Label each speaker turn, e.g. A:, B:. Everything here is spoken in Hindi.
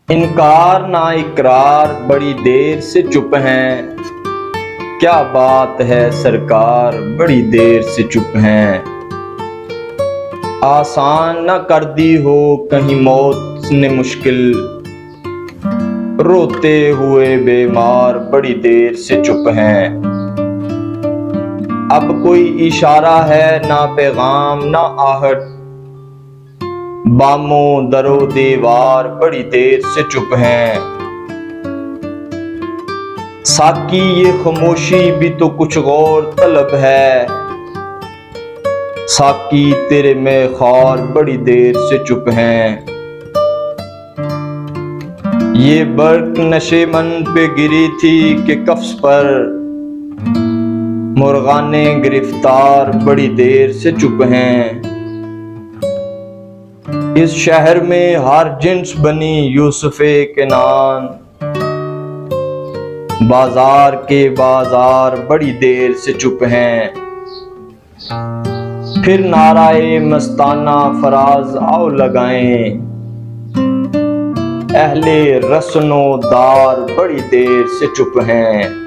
A: इनकार ना इकरार बड़ी देर से चुप हैं। क्या बात है सरकार बड़ी देर से चुप हैं। आसान न कर दी हो कहीं मौत ने मुश्किल, रोते हुए बेमार बड़ी देर से चुप हैं। अब कोई इशारा है ना पैगाम ना आहट, बामो दरो दीवार बड़ी देर से चुप हैं। साकी ये खामोशी भी तो कुछ गौर तलब है, साकी तेरे में खार बड़ी देर से चुप हैं। ये बर्क नशे मन पे गिरी थी कि कफ्स पर, मुर्गाने गिरफ्तार बड़ी देर से चुप हैं। इस शहर में हर जिन्स बनी यूसुफे के नान, बाजार के बाजार बड़ी देर से चुप हैं। फिर नाराए मस्ताना फराज आओ लगाएं, अहले रस्नो दार बड़ी देर से चुप हैं।